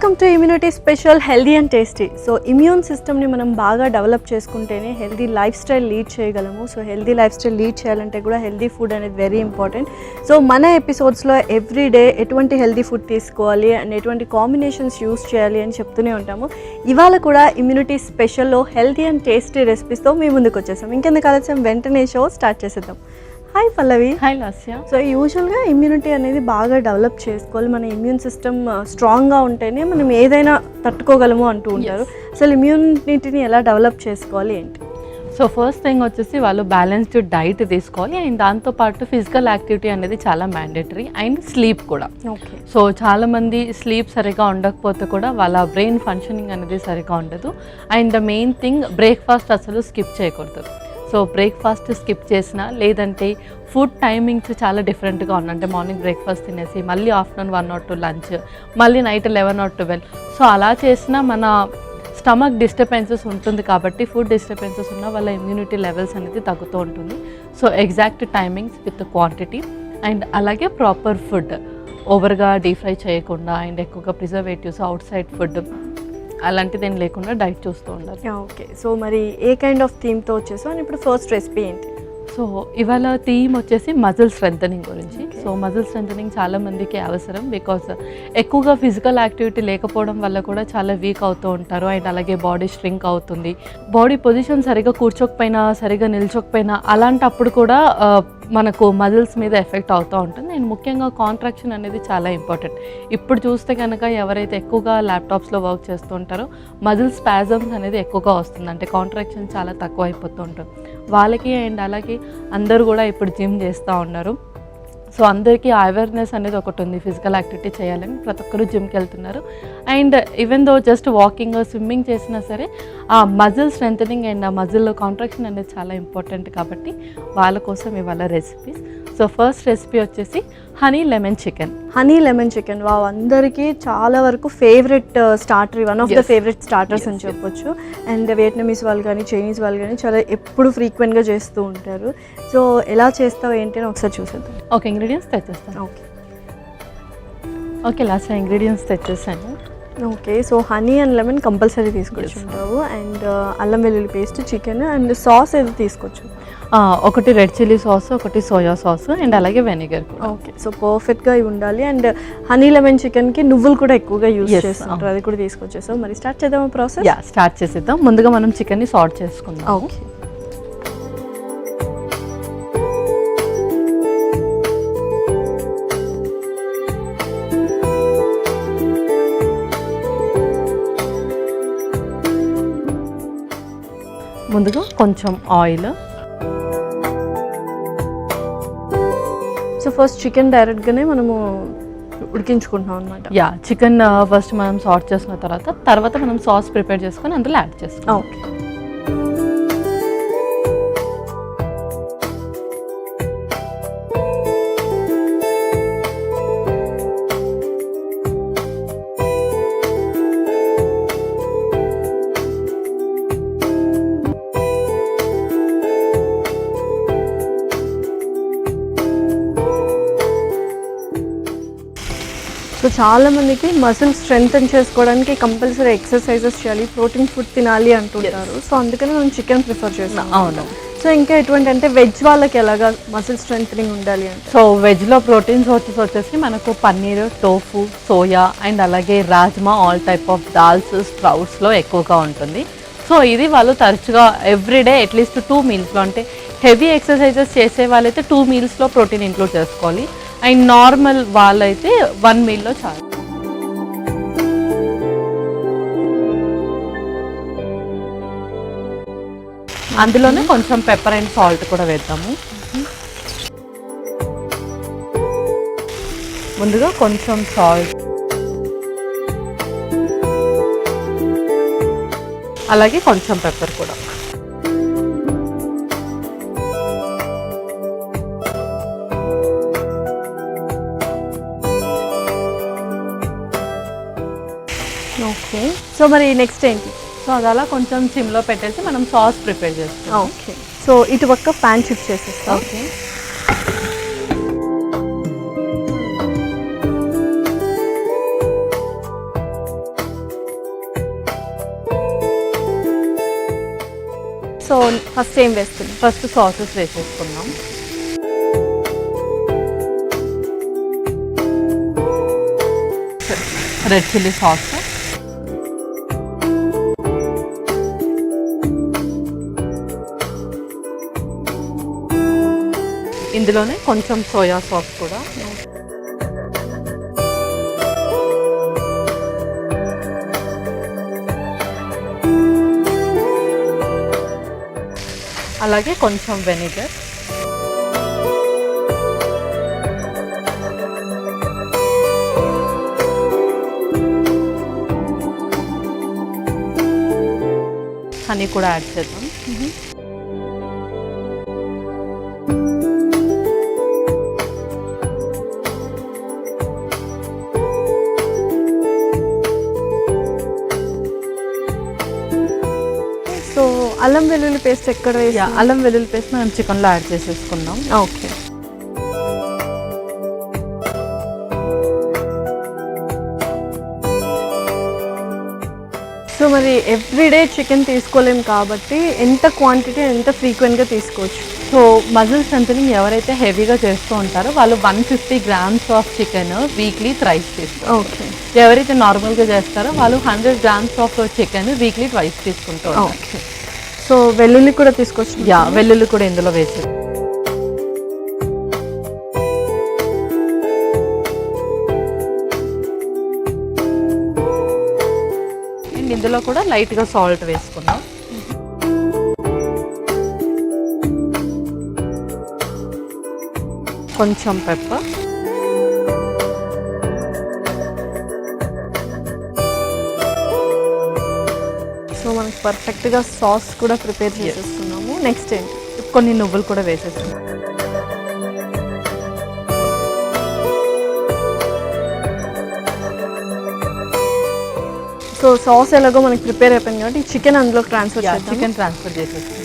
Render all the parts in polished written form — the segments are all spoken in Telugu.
Welcome to immunity special healthy and tasty. So immune సిస్టమ్ని మనం బాగా డెవలప్ చేసుకుంటేనే హెల్దీ లైఫ్ స్టైల్ లీడ్ చేయగలము. So healthy life style lead చేయాలంటే కూడా హెల్దీ ఫుడ్ అనేది వెరీ ఇంపార్టెంట్. సో మన ఎపిసోడ్స్లో ఎవ్రీ డే ఎటువంటి హెల్దీ ఫుడ్ తీసుకోవాలి అండ్ ఎటువంటి కాంబినేషన్స్ యూస్ చేయాలి అని చెప్తూనే ఉంటాము. ఇవాళ కూడా ఇమ్యూనిటీ స్పెషల్లో హెల్దీ అండ్ టేస్టీ రెసిపీస్తో మీ ముందుకు వచ్చేసాం. ఇంకెందుకు ఆలస్యం, వెంటనే షో స్టార్ట్ చేసేద్దాం. హాయ్ పల్లవి. హాయ్ లాస్య. సో యూజువల్గా ఇమ్యూనిటీ అనేది బాగా డెవలప్ చేసుకోవాలి. మన ఇమ్యూన్ సిస్టమ్ స్ట్రాంగ్గా ఉంటేనే మనం ఏదైనా తట్టుకోగలము అంటూ ఉంటారు. అసలు ఇమ్యూనిటీని ఎలా డెవలప్ చేసుకోవాలి ఏంటి? సో ఫస్ట్ థింగ్ వచ్చేసి వాళ్ళు బ్యాలెన్స్డ్ డైట్ తీసుకోవాలి అండ్ దాంతోపాటు ఫిజికల్ యాక్టివిటీ అనేది చాలా మ్యాండేటరీ అండ్ స్లీప్ కూడా. ఓకే. సో చాలామంది స్లీప్ సరిగా ఉండకపోతే కూడా వాళ్ళ బ్రెయిన్ ఫంక్షనింగ్ అనేది సరిగా ఉండదు. And the main thing, breakfast అసలు స్కిప్ చేయకూడదు. సో బ్రేక్ఫాస్ట్ స్కిప్ చేసినా, లేదంటే ఫుడ్ టైమింగ్స్ చాలా డిఫరెంట్గా ఉన్నాయి. అంటే మార్నింగ్ బ్రేక్ఫాస్ట్ తినేసి మళ్ళీ ఆఫ్టర్నూన్ 1 or 2 లంచ్, మళ్ళీ నైట్ 11 or 12. సో అలా చేసినా మన స్టమక్ డిస్టర్బెన్సెస్ ఉంటుంది కాబట్టి ఫుడ్ డిస్టర్బెన్సెస్ ఉన్న వాళ్ళ ఇమ్యూనిటీ లెవెల్స్ అనేది తగ్గుతూ ఉంటుంది. So exact timings with quantity and అలాగే ప్రాపర్ ఫుడ్, ఓవర్గా డీప్ ఫ్రై చేయకుండా అండ్ ఎక్కువగా ప్రిజర్వేటివ్స్, అవుట్ సైడ్ ఫుడ్ అలాంటిది ఏం లేకుండా డైట్ చూస్తూ ఉండాలి. ఓకే. సో మరి ఏ కైండ్ ఆఫ్ థీమ్తో వచ్చేసాం? ఇప్పుడు ఫస్ట్ రెసిపీ ఏంటి? సో ఇవాళ థీమ్ వచ్చేసి మజిల్ స్ట్రెంథనింగ్ గురించి. సో మజిల్ స్ట్రెంథనింగ్ చాలా మందికి అవసరం, బికాస్ ఎక్కువగా ఫిజికల్ యాక్టివిటీ లేకపోవడం వల్ల కూడా చాలా వీక్ అవుతూ ఉంటారు. అండ్ అలాగే బాడీ స్ట్రింక్ అవుతుంది, బాడీ పొజిషన్ సరిగా కూర్చోకపోయినా, సరిగా నిల్చోకపోయినా అలాంటప్పుడు కూడా మనకు మజిల్స్ మీద ఎఫెక్ట్ అవుతూ ఉంటుంది. అండ్ ముఖ్యంగా కాంట్రాక్షన్ అనేది చాలా ఇంపార్టెంట్. ఇప్పుడు చూస్తే కనుక ఎవరైతే ఎక్కువగా ల్యాప్టాప్స్లో వర్క్ చేస్తూ ఉంటారో మజిల్ స్పాజమ్స్ అనేది ఎక్కువగా వస్తుంది, అంటే కాంట్రాక్షన్ చాలా తక్కువ అయిపోతూ ఉంటుంది వాళ్ళకి. అండ్ అలాగే అందరూ కూడా ఇప్పుడు జిమ్ చేస్తూ ఉన్నారు. సో అందరికీ అవేర్నెస్ అనేది ఒకటి ఉంది, ఫిజికల్ యాక్టివిటీ చేయాలని ప్రతి ఒక్కరు జిమ్కి వెళ్తున్నారు. And even though just walking, swimming చేసినా సరే ఆ మజిల్ స్ట్రెంథనింగ్ అండ్ ఆ మజిల్ కాంట్రాక్షన్ అనేది చాలా ఇంపార్టెంట్ కాబట్టి వాళ్ళ కోసం ఇవాళ రెసిపీస్. సో ఫస్ట్ రెసిపీ వచ్చేసి honey lemon chicken. Honey lemon chicken wow, అందరికీ చాలా వరకు favourite starter, one of the favourite starters అని చెప్పొచ్చు. అండ్ వియట్నమీస్ వాళ్ళు కానీ చైనీస్ వాళ్ళు కానీ చాలా ఎప్పుడు ఫ్రీక్వెంట్గా చేస్తూ ఉంటారు. సో ఎలా చేస్తావు ఏంటి అని ఒకసారి చూసేద్దాం. ఓకే, ఇంగ్రీడియంట్స్ తెచ్చేస్తాను. ఓకే ఓకే లాస్ట్ ఇంగ్రీడియంట్స్ తెచ్చేసాను. Okay. So honey and lemon compulsory తీసుకొచ్చుంటావు. అండ్ అల్లం వెల్లుల్లి పేస్ట్, చికెన్ అండ్ సాస్ ఏదో తీసుకొచ్చు. ఒకటి రెడ్ చిల్లీ సాస్, ఒకటి సోయా సాస్ అండ్ అలాగే వెనిగర్. ఓకే. సో పర్ఫెక్ట్గా ఇవి ఉండాలి. అండ్ హనీ లెమన్ చికెన్కి నువ్వులు కూడా ఎక్కువగా యూజ్ చేస్తుంటారు, అది కూడా తీసుకొచ్చేసావు. మరి స్టార్ట్ చేద్దాం ప్రాసెస్? స్టార్ట్ చేసేద్దాం. ముందుగా మనం చికెన్ని సార్ట్ చేసుకుందాం. ఓకే. ముందుగా కొంచెం ఆయిల్. సో ఫస్ట్ చికెన్ డైరెక్ట్గానే మనము ఉడికించుకుంటున్నాం అనమాట. చికెన్ ఫస్ట్ మనం సార్ట్ చేసుకున్న తర్వాత మనం సాస్ ప్రిపేర్ చేసుకొని అందులో యాడ్ చేసుకుంటాం. ఓకే. సో చాలామందికి మసిల్ స్ట్రెంగ్తన్ చేసుకోవడానికి కంపల్సరీ ఎక్సర్సైజెస్ చేయాలి, ప్రోటీన్ ఫుడ్ తినాలి అంటుంటారు. సో అందుకని మనం చికెన్ ప్రిఫర్ చేస్తాం. అవును. సో ఇంకా ఎటువంటి అంటే వెజ్ వాళ్ళకి ఎలాగా మసిల్ స్ట్రెంగ్తనింగ్ ఉండాలి అంటే? సో వెజ్లో ప్రోటీన్ సోర్సెస్ వచ్చేసి మనకు పన్నీర్, టోఫు, సోయా అండ్ అలాగే rajma, all type of dals, స్ప్రౌట్స్లో ఎక్కువగా ఉంటుంది. సో ఇది వాళ్ళు తరచుగా ఎవ్రీడే అట్లీస్ట్ 2 మీల్స్లో, అంటే హెవీ ఎక్సర్సైజెస్ చేసే వాళ్ళైతే 2 మీల్స్లో ప్రోటీన్ ఇంక్లూడ్ చేసుకోవాలి. అండ్ నార్మల్ వాళ్ళైతే 1 మీల్లో చాలు. అందులోనే కొంచెం పెప్పర్ అండ్ సాల్ట్ కూడా వేద్దాము. ముందుగా కొంచెం సాల్ట్, అలాగే కొంచెం పెప్పర్ కూడా. ఓకే. సో మరి నెక్స్ట్ ఏంటి? సో అది అలా కొంచెం సిమ్లో పెట్టేసి మనం సాస్ ప్రిపేర్ చేస్తాం. ఓకే. సో ఇటు పక్క ప్యాన్ షిఫ్ట్ చేసేస్తాం. ఓకే. సో ఫస్ట్ ఏం వేసుకుందాం? ఫస్ట్ సాసెస్ వేసేసుకుందాం. రెడ్ చిల్లీ సాస్, ఇందులోనే కొంచెం సోయా సాస్ కూడా, అలాగే కొంచెం వెనిగర్, హనీ కూడా యాడ్ చేద్దాం. సో అల్లం వెల్లుల్లి పేస్ట్ ఎక్కడ వేయాలి? అల్లం వెల్లుల్లి పేస్ట్ మనం చికెన్లో యాడ్ చేసేసుకుందాం. ఓకే. సో మరి ఎవ్రీడే చికెన్ తీసుకోలేం కాబట్టి ఎంత క్వాంటిటీ ఎంత ఫ్రీక్వెంట్గా తీసుకోవచ్చు? సో మజిల్ స్ట్రెంథనింగ్ ఎవరైతే హెవీగా చేస్తూ ఉంటారో వాళ్ళు 150 grams of chicken weekly thrice తీస్తారు. ఓకే. ఎవరైతే నార్మల్గా చేస్తారో వాళ్ళు 100 grams of chicken weekly twice తీసుకుంటారు. ఓకే. సో వెల్లుల్లి కూడా తీసుకోవచ్చు? వెల్లుల్లి కూడా ఇందులో వేసి, అండ్ ఇందులో కూడా లైట్గా సాల్ట్ వేసుకుందాం. కొంచెం పెప్పర్, సో మనకి పర్ఫెక్ట్గా సాస్ కూడా ప్రిపేర్ చేసేస్తున్నాము. నెక్స్ట్ ఏంటి? కొన్ని నువ్వులు కూడా వేసేస్తాం. సో సాస్ ఎలాగో మనకి ప్రిపేర్ అయిపోయింది కాబట్టి చికెన్ అందులో ట్రాన్స్ఫర్ చేద్దాం. చికెన్ ట్రాన్స్ఫర్ చేసేస్తాం.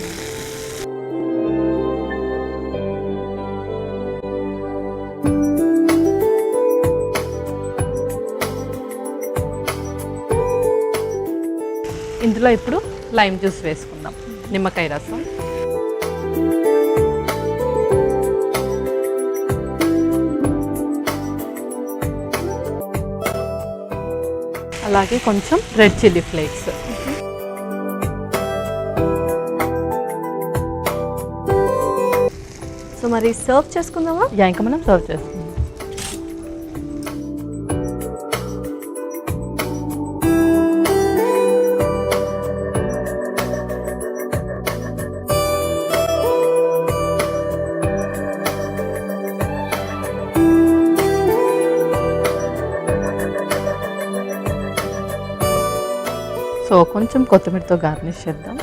ఇందులో ఇప్పుడు లైమ్ జ్యూస్ వేసుకుందాం, నిమ్మకాయ రసం, అలాగే కొంచెం రెడ్ చిల్లీ ఫ్లేక్స్. సో మరి సర్వ్ చేసుకుందామా? ఇంకా మనం సర్వ్ చేసుకుందాం. సో కొంచెం కొత్తిమీరతో గార్నిష్ చేద్దాం.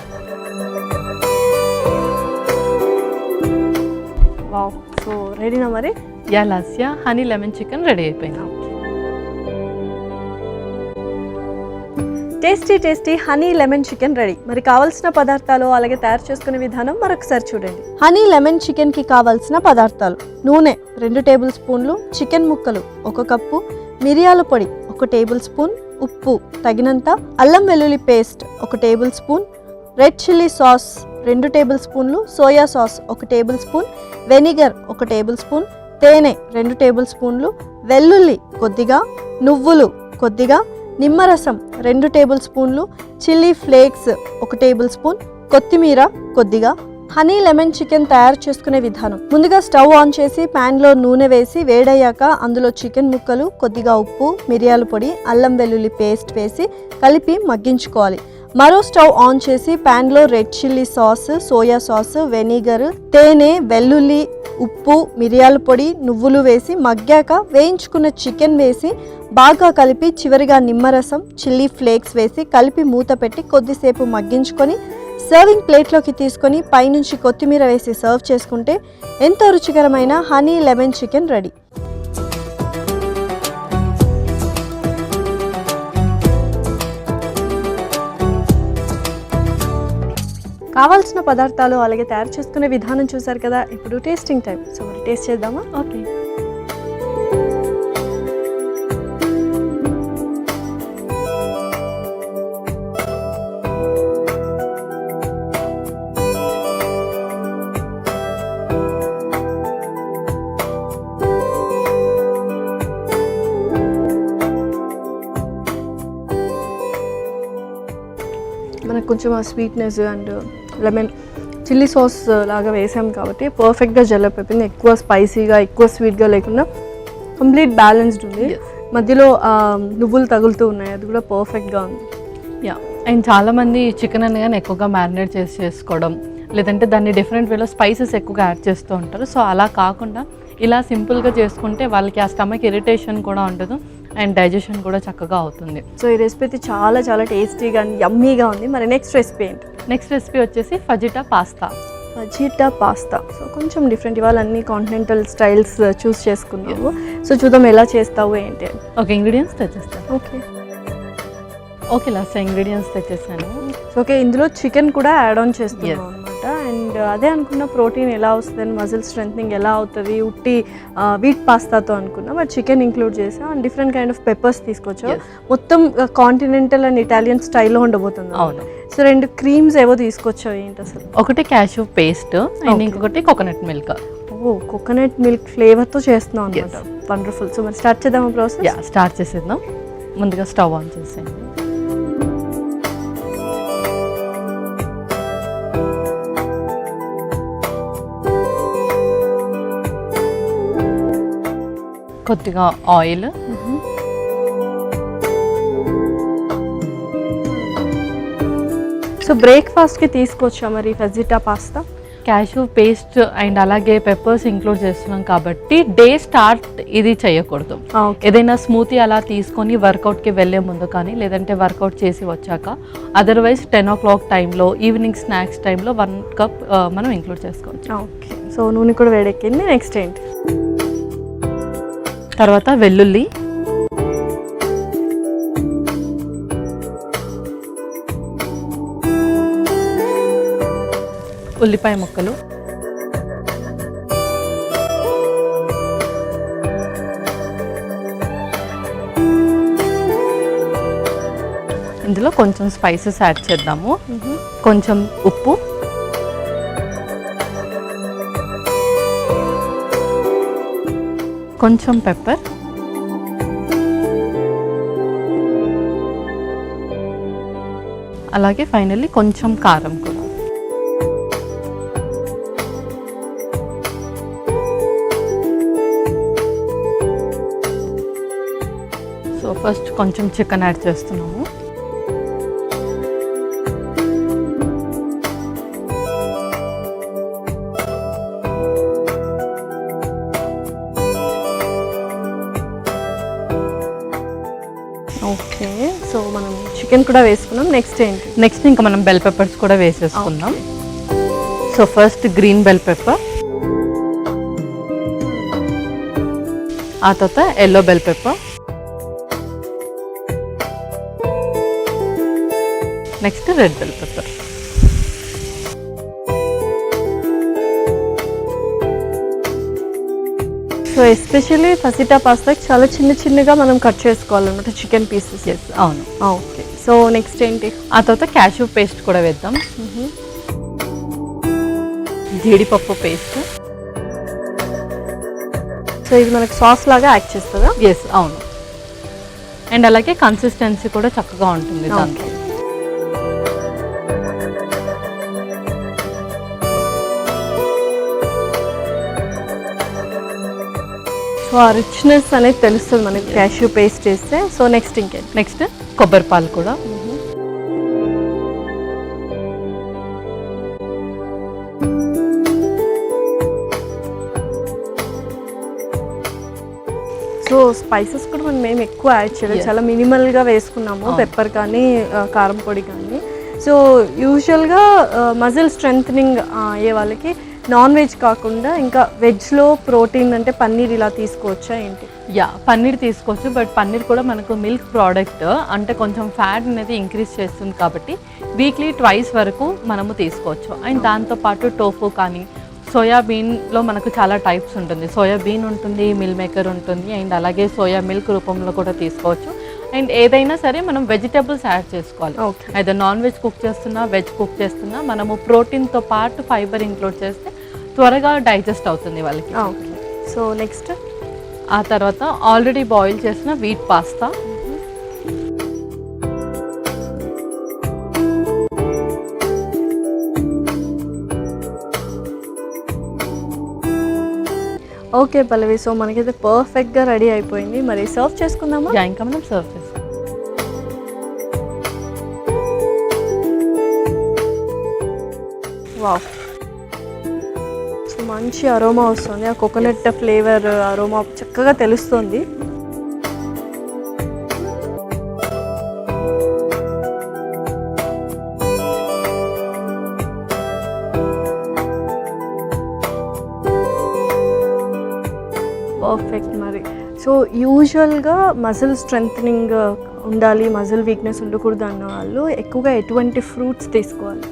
వావ్, సో రెడీనా మరి? Lasya honey lemon chicken ready అయిపోయింది. Tasty tasty honey lemon chicken ready. మరి కావాల్సిన పదార్థాలు అలాగే తయారు చేసుకునే విధానం మరొకసారి చూడండి. హనీ లెమన్ చికెన్కి కావాల్సిన పదార్థాలు: నూనె 2 టేబుల్ స్పూన్లు, చికెన్ ముక్కలు 1 కప్పు, మిరియాల పొడి 1 టేబుల్ స్పూన్, ఉప్పు తగినంత, అల్లం వెల్లుల్లి paste 1 tablespoon, red chilli sauce 2 table స్పూన్లు, soya sauce 1 tablespoon, vinegar 1 tablespoon, తేనె 2 టేబుల్ స్పూన్లు, వెల్లుల్లి కొద్దిగా, నువ్వులు కొద్దిగా, నిమ్మరసం 2 టేబుల్ స్పూన్లు, చిల్లీ ఫ్లేక్స్ 1 టేబుల్ స్పూన్, కొత్తిమీర కొద్దిగా. హనీ లెమన్ చికెన్ తయారు చేసుకునే విధానం: ముందుగా స్టవ్ ఆన్ చేసి ప్యాన్లో నూనె వేసి వేడయ్యాక అందులో చికెన్ ముక్కలు, కొద్దిగా ఉప్పు, మిరియాల పొడి, అల్లం వెల్లుల్లి పేస్ట్ వేసి కలిపి మగ్గించుకోవాలి. మరో స్టవ్ ఆన్ చేసి ప్యాన్లో red chilli sauce, soya sauce, vinegar, తేనె, వెల్లుల్లి, ఉప్పు, మిరియాల పొడి, నువ్వులు వేసి మగ్గాక వేయించుకున్న చికెన్ వేసి బాగా కలిపి చివరిగా నిమ్మరసం, చిల్లీ ఫ్లేక్స్ వేసి కలిపి మూత పెట్టి కొద్దిసేపు మగ్గించుకొని సర్వింగ్ ప్లేట్లోకి తీసుకొని పైనుంచి కొత్తిమీర వేసి సర్వ్ చేసుకుంటే ఎంతో రుచికరమైన హనీ లెమన్ చికెన్ రెడీ. కావాల్సిన పదార్థాలు అలాగే తయారు చేసుకునే విధానం చూసారు కదా. ఇప్పుడు టేస్టింగ్ టైం. సో మరి టేస్ట్ చేద్దామా? ఓకే. కొంచెం ఆ sweetness and lemon chilli sauce లాగా వేసాం కాబట్టి పర్ఫెక్ట్గా డెవలప్ అయిపోయింది. ఎక్కువ స్పైసీగా ఎక్కువ స్వీట్గా లేకుండా కంప్లీట్ బ్యాలెన్స్డ్ ఉంది. మధ్యలో నువ్వులు తగులుతూ ఉన్నాయి, అది కూడా పర్ఫెక్ట్గా ఉంది. యా, అండ్ చాలామంది చికెన్ అనగానే ఎక్కువగా మ్యారినేట్ చేసి చేసుకోవడం, లేదంటే దాన్ని డిఫరెంట్ వేలో స్పైసెస్ ఎక్కువగా యాడ్ చేస్తూ ఉంటారు. సో అలా కాకుండా ఇలా సింపుల్గా చేసుకుంటే వాళ్ళకి ఆ స్టమక్ ఇరిటేషన్ కూడా ఉండదు అండ్ డైజెషన్ కూడా చక్కగా అవుతుంది. సో ఈ రెసిపీ అయితే చాలా చాలా టేస్టీగా అండ్ యమ్మీగా ఉంది. మరి నెక్స్ట్ రెసిపీ ఏంటి? నెక్స్ట్ రెసిపీ వచ్చేసి ఫజిటా పాస్తా. ఫజిటా పాస్తా సో కొంచెం డిఫరెంట్, ఇవాళ అన్ని కాంటినెంటల్ స్టైల్స్ చూస్ చేసుకున్నావు. సో చూద్దాం ఎలా చేస్తావు ఏంటి. ఓకే, ఇంగ్రీడియంట్స్ తెచ్చేస్తాను. ఓకే లాస్ట్ ఇంగ్రీడియంట్స్ తెచ్చేసాను. ఓకే, ఇందులో చికెన్ కూడా యాడ్ ఆన్ చేస్తున్నాం అనమాట. అండ్ అదే అనుకున్న ప్రోటీన్ ఎలా వస్తుంది, మజిల్ స్ట్రెంథనింగ్ ఎలా అవుతుంది ఉట్టి వీట్ పాస్తాతో అనుకున్నా, బట్ చికెన్ ఇంక్లూడ్ చేసాం and different kind of peppers తీసుకొచ్చాం. మొత్తం కాంటినెంటల్ అండ్ ఇటాలియన్ స్టైల్లో ఉండబోతుంది. అవును. సో 2 క్రీమ్స్ ఏవో తీసుకొచ్చావు, ఏంటి అసలు? ఒకటి క్యాష్యూ పేస్ట్ అండ్ ఇంకొకటి కోకోనట్ మిల్క్. కోకోనట్ మిల్క్ ఫ్లేవర్తో చేస్తున్నాం అనమాట. వండర్ఫుల్. సో మరి స్టార్ట్ చేద్దాం ప్రాసెస్? స్టార్ట్ చేసేద్దాం. ముందుగా స్టవ్ ఆన్ చేసేయండి. కొద్దిగా ఆయిల్, సో బ్రేక్ఫాస్ట్కి తీసుకొచ్చా మరి ఫజిటా పాస్తా. క్యాష్యూ పేస్ట్ అండ్ అలాగే పెప్పర్స్ ఇంక్లూడ్ చేస్తున్నాం కాబట్టి డే స్టార్ట్ ఇది చేయకూడదు. ఏదైనా స్మూతీ అలా తీసుకొని వర్కౌట్కి వెళ్ళే ముందు కానీ, లేదంటే వర్కౌట్ చేసి వచ్చాక, అదర్వైజ్ 10 o'clock టైంలో, ఈవినింగ్ స్నాక్స్ టైంలో 1 cup మనం ఇంక్లూడ్ చేసుకోవచ్చు. ఓకే, సో నూనె కూడా వేడెక్కింది. నెక్స్ట్ ఏంటి? తర్వాత వెల్లుల్లి, ఉల్లిపాయ ముక్కలు, ఇందులో కొంచెం స్పైసెస్ యాడ్ చేద్దాము. కొంచెం ఉప్పు, కొంచెం పెప్పర్, అలాగే ఫైనల్లీ కొంచెం కారం కూడా. సో ఫస్ట్ కొంచెం చికెన్ యాడ్ చేస్తున్నాము. ఓకే, సో మనం చికెన్ కూడా వేసుకున్నాం. నెక్స్ట్ ఏంటి? నెక్స్ట్ ఇంకా మనం బెల్ పెప్పర్స్ కూడా వేసేసుకుందాం. So first green bell pepper, ఆ తర్వాత yellow bell pepper, next red bell pepper. So especially fajita పాస్తాకి చాలా చిన్నగా మనం కట్ చేసుకోవాలన్నమాట చికెన్ పీసెస్. అవును. ఓకే, సో నెక్స్ట్ ఏంటి? ఆ తర్వాత క్యాష్యూ పేస్ట్ కూడా వేద్దాం. జీడిపప్పు పేస్ట్. సో ఇది మనకి సాస్ లాగా యాక్ట్ చేస్తుందా? అవును. అండ్ అలాగే కన్సిస్టెన్సీ కూడా చక్కగా ఉంటుంది దాంట్లో. సో ఆ రిచ్నెస్ అనేది తెలుస్తుంది మనకి క్యాష్యూ పేస్ట్ వేస్తే. సో నెక్స్ట్ ఇంకేంటి? నెక్స్ట్ కొబ్బరి పాలు కూడా. సో స్పైసెస్ కూడా మనం ఏం ఎక్కువ యాడ్ చేయలేదు, చాలా మినిమల్గా వేసుకున్నాము. పెప్పర్ కానీ కారం పొడి కానీ. సో యూజువల్గా మజిల్ స్ట్రెంథనింగ్ అయ్యే వాళ్ళకి నాన్ వెజ్ కాకుండా ఇంకా వెజ్లో ప్రోటీన్ అంటే పన్నీర్ ఇలా తీసుకోవచ్చా ఏంటి? పన్నీర్ తీసుకోవచ్చు, బట్ పన్నీర్ కూడా మనకు మిల్క్ ప్రోడక్ట్, అంటే కొంచెం ఫ్యాట్ అనేది ఇంక్రీజ్ చేస్తుంది కాబట్టి వీక్లీ 2 వరకు మనము తీసుకోవచ్చు. అండ్ దాంతోపాటు టోఫు కానీ, సోయాబీన్లో మనకు చాలా టైప్స్ ఉంటుంది. సోయాబీన్ ఉంటుంది, మిల్ మేకర్ ఉంటుంది, అండ్ అలాగే సోయా మిల్క్ రూపంలో కూడా తీసుకోవచ్చు. అండ్ ఏదైనా సరే మనం వెజిటేబుల్స్ యాడ్ చేసుకోవాలి. అయితే నాన్ వెజ్ కుక్ చేస్తున్నా, వెజ్ కుక్ చేస్తున్నా మనము ప్రోటీన్తో పాటు ఫైబర్ ఇంక్లూడ్ చేస్తే త్వరగా డైజెస్ట్ అవుతుంది వాళ్ళకి. సో నెక్స్ట్ ఆ తర్వాత ఆల్రెడీ బాయిల్ చేసిన వీట్ పాస్తా, ఓకే పల్లవి, సో మనకైతే పర్ఫెక్ట్గా రెడీ అయిపోయింది. మరి సర్వ్ చేసుకుందామా? ఇంకా మనం సర్వ్ చేస్తాం. వావ్, సో మంచి అరోమా వస్తుంది, ఆ కోకోనట్ ఫ్లేవర్ అరోమా చక్కగా తెలుస్తుంది. పర్ఫెక్ట్. మరి సో యూజువల్గా మజిల్ స్ట్రెంథనింగ్ ఉండాలి, మజిల్ వీక్నెస్ ఉండకూడదు అన్న వాళ్ళు ఎక్కువగా ఎటువంటి ఫ్రూట్స్ తీసుకోవాలి?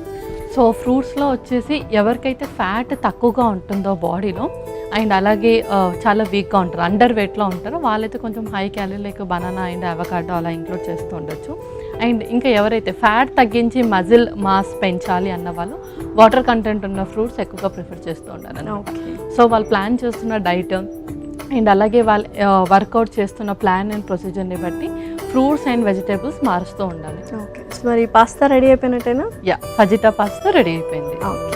సో ఫ్రూట్స్లో వచ్చేసి ఎవరికైతే ఫ్యాట్ తక్కువగా ఉంటుందో బాడీలో అండ్ అలాగే చాలా వీక్గా ఉంటారు, అండర్ వెయిట్లో ఉంటారో వాళ్ళైతే కొంచెం high calorie like banana and avocado అలా ఇంక్లూడ్ చేస్తూ ఉండొచ్చు. అండ్ ఇంకా ఎవరైతే ఫ్యాట్ తగ్గించి మజిల్ మాస్ పెంచాలి అన్న వాళ్ళు వాటర్ కంటెంట్ ఉన్న ఫ్రూట్స్ ఎక్కువగా ప్రిఫర్ చేస్తూ ఉంటారు. సో వాళ్ళు ప్లాన్ చేస్తున్న డైట్ అండ్ అలాగే వాళ్ళు వర్కౌట్ చేస్తున్న ప్లాన్ అండ్ ప్రొసీజర్ని బట్టి ఫ్రూట్స్ అండ్ వెజిటేబుల్స్ మారుస్తూ ఉండాలి. ఓకే, మరి పాస్తా రెడీ అయిపోయినట్టేనా? ఫజిటా పాస్తా రెడీ అయిపోయింది. Okay,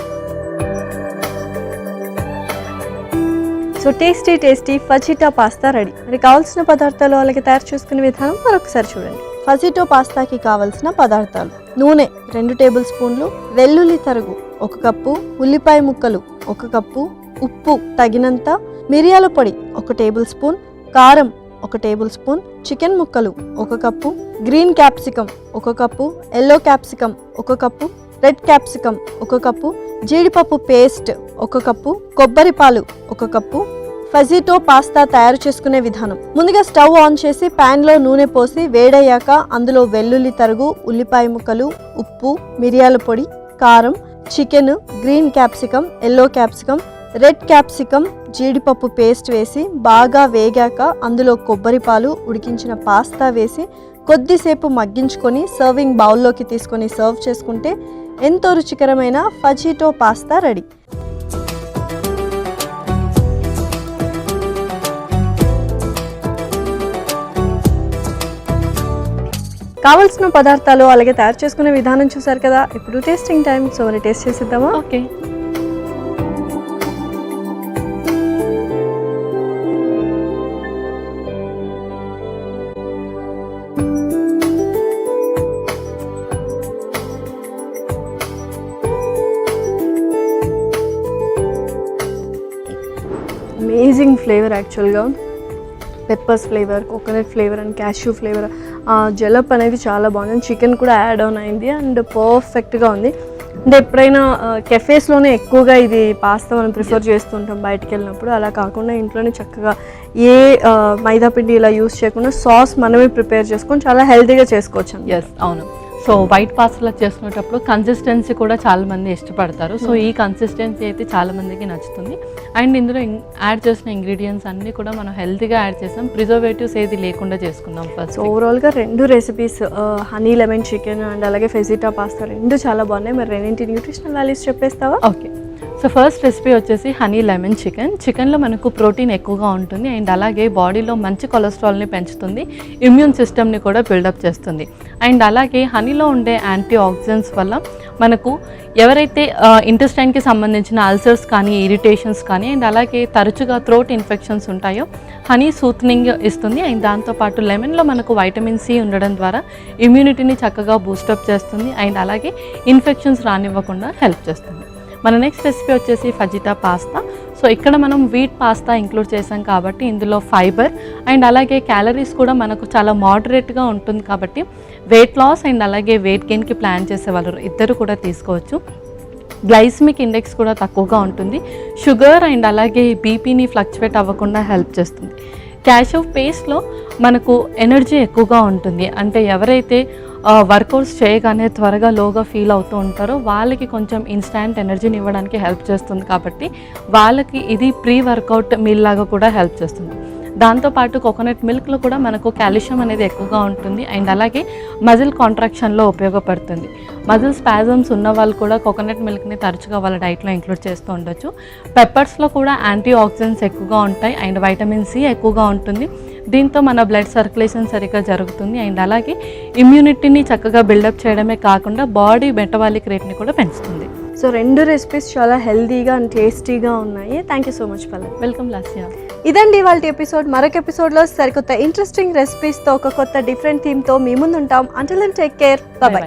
so tasty fajita pasta ready. మరి కావాల్సిన పదార్థాలు అలాగే తయారు చేసుకునే విధానం మరొకసారి చూడండి. ఫజిటో పాస్తాకి కావలసిన పదార్థాలు: నూనె 2 టేబుల్ స్పూన్లు, వెల్లుల్లి తరుగు 1 కప్పు, ఉల్లిపాయ ముక్కలు 1 కప్పు, ఉప్పు తగినంత, మిరియాల పొడి 1 టేబుల్ స్పూన్, కారం 1 టేబుల్ స్పూన్, చికెన్ ముక్కలు 1 cup, green capsicum 1 cup, yellow capsicum 1 cup, red capsicum 1 cup, జీడిపప్పు పేస్ట్ 1 కప్పు, కొబ్బరి పాలు 1 కప్పు. ఫజిటో పాస్తా తయారు చేసుకునే విధానం: ముందుగా స్టవ్ ఆన్ చేసి ప్యాన్లో నూనె పోసి వేడయ్యాక అందులో వెల్లుల్లి తరుగు, ఉల్లిపాయ ముక్కలు, ఉప్పు, మిరియాల పొడి, కారం, chicken, green capsicum, yellow capsicum, red capsicum, జీడిపప్పు పేస్ట్ వేసి బాగా వేగాక అందులో కొబ్బరి పాలు, ఉడికించిన పాస్తా వేసి కొద్దిసేపు మగ్గించుకొని సర్వింగ్ బౌల్లోకి తీసుకొని సర్వ్ చేసుకుంటే ఎంతో రుచికరమైన ఫజిటో పాస్తా రెడీ. కావాల్సిన పదార్థాలు అలాగే తయారు చేసుకునే విధానం చూసారు కదా, ఇప్పుడు టేస్టింగ్ టైం. సో మరి టేస్ట్ చేసిద్దామా? ఓకే. అమేజింగ్ ఫ్లేవర్ యాక్చువల్గా, peppers flavour, coconut flavour and cashew flavour, జలప్ అనేది చాలా బాగుంది. చికెన్ కూడా యాడ్ ఆన్ అయింది అండ్ పర్ఫెక్ట్గా ఉంది. అంటే ఎప్పుడైనా కెఫేస్లోనే ఎక్కువగా ఇది పాస్తా మనం ప్రిఫర్ చేస్తుంటాం బయటికి వెళ్ళినప్పుడు, అలా కాకుండా ఇంట్లోనే చక్కగా ఏ మైదా పిండి ఇలా యూస్ చేయకుండా సాస్ మనమే ప్రిపేర్ చేసుకొని చాలా హెల్తీగా చేసుకోవచ్చు. ఎస్, అవును. సో వైట్ పాస్తా చేసుకునేటప్పుడు కన్సిస్టెన్సీ కూడా చాలా మంది ఇష్టపడతారు. సో ఈ కన్సిస్టెన్సీ అయితే చాలా మందికి నచ్చుతుంది. అండ్ ఇందులో యాడ్ చేసిన ఇంగ్రీడియంట్స్ అన్నీ కూడా మనం హెల్తీగా యాడ్ చేసాం, ప్రిజర్వేటివ్స్ ఏది లేకుండా చేసుకున్నాం. ఫస్ట్ ఓవరాల్గా 2 recipes, honey lemon chicken and అలాగే ఫెజిటా పాస్తా 2 చాలా బాగున్నాయి. మరి 2 న్యూట్రిషనల్ వాల్యూస్ చెప్పేస్తావా? ఓకే. సో ఫస్ట్ రెసిపీ వచ్చేసి హనీ లెమన్ చికెన్. చికెన్లో మనకు ప్రోటీన్ ఎక్కువగా ఉంటుంది అండ్ అలాగే బాడీలో మంచి కొలెస్ట్రాల్ని పెంచుతుంది, ఇమ్యూన్ సిస్టమ్ని కూడా బిల్డప్ చేస్తుంది. అండ్ అలాగే హనీలో ఉండే యాంటీ ఆక్సిడెంట్స్ వల్ల మనకు ఎవరైతే ఇంటెస్టైన్కి సంబంధించిన అల్సర్స్ కానీ, ఇరిటేషన్స్ కానీ అండ్ అలాగే తరచుగా థ్రోట్ ఇన్ఫెక్షన్స్ ఉంటాయో హనీ సూత్నింగ్ ఇస్తుంది. అండ్ దాంతోపాటు లెమన్లో మనకు వైటమిన్ సి ఉండడం ద్వారా ఇమ్యూనిటీని చక్కగా బూస్టప్ చేస్తుంది అండ్ అలాగే ఇన్ఫెక్షన్స్ రానివ్వకుండా హెల్ప్ చేస్తుంది. మన నెక్స్ట్ రెసిపీ వచ్చేసి ఫజిటా పాస్తా. సో ఇక్కడ మనం వీట్ పాస్తా ఇంక్లూడ్ చేసాం కాబట్టి ఇందులో ఫైబర్ అండ్ అలాగే క్యాలరీస్ కూడా మనకు చాలా మోడరేట్గా ఉంటుంది కాబట్టి వెయిట్ లాస్ అండ్ అలాగే వెయిట్ గెయిన్కి ప్లాన్ చేసేవాళ్ళు ఇద్దరు కూడా తీసుకోవచ్చు. గ్లైసమిక్ ఇండెక్స్ కూడా తక్కువగా ఉంటుంది, షుగర్ అండ్ అలాగే బీపీని ఫ్లక్చువేట్ అవ్వకుండా హెల్ప్ చేస్తుంది. క్యాష్యూ పేస్ట్లో మనకు ఎనర్జీ ఎక్కువగా ఉంటుంది, అంటే ఎవరైతే వర్కౌట్స్ చేయగానే త్వరగా లోగా ఫీల్ అవుతూ ఉంటారో వాళ్ళకి కొంచెం ఇన్స్టాంట్ ఎనర్జీని ఇవ్వడానికి హెల్ప్ చేస్తుంది కాబట్టి వాళ్ళకి ఇది ప్రీ వర్కౌట్ మీల్ లాగా కూడా హెల్ప్ చేస్తుంది. దాంతోపాటు కోకోనట్ మిల్క్లో కూడా మనకు కాల్షియం అనేది ఎక్కువగా ఉంటుంది అండ్ అలాగే మజిల్ కాంట్రాక్షన్లో ఉపయోగపడుతుంది. మజిల్ స్పాజమ్స్ ఉన్న వాళ్ళు కూడా కోకోనట్ మిల్క్ని తరచుగా వాళ్ళ డైట్లో ఇంక్లూడ్ చేస్తూ ఉండొచ్చు. పెప్పర్స్లో కూడా యాంటీ ఆక్సిడెంట్స్ ఎక్కువగా ఉంటాయి అండ్ వైటమిన్ సి ఎక్కువగా ఉంటుంది. దీంతో మన బ్లడ్ సర్క్యులేషన్ సరిగ్గా జరుగుతుంది అండ్ అలాగే ఇమ్యూనిటీని చక్కగా బిల్డప్ చేయడమే కాకుండా బాడీ మెటబాలిక్ రేట్ని కూడా పెంచుతుంది. సో సో 2 రెసిపీస్ చాలా హెల్తీగా అండ్ టేస్టీగా ఉన్నాయి. Thank you so much Pallavi. Welcome Lasya. ఇదండి వాళ్ళ ఎపిసోడ్. మరొక ఎపిసోడ్లో సరికొత్త ఇంట్రెస్టింగ్ రెసిపీస్తో ఒక కొత్త డిఫరెంట్ థీమ్తో మీ ముందు ఉంటాం. Until then take care. Bye by.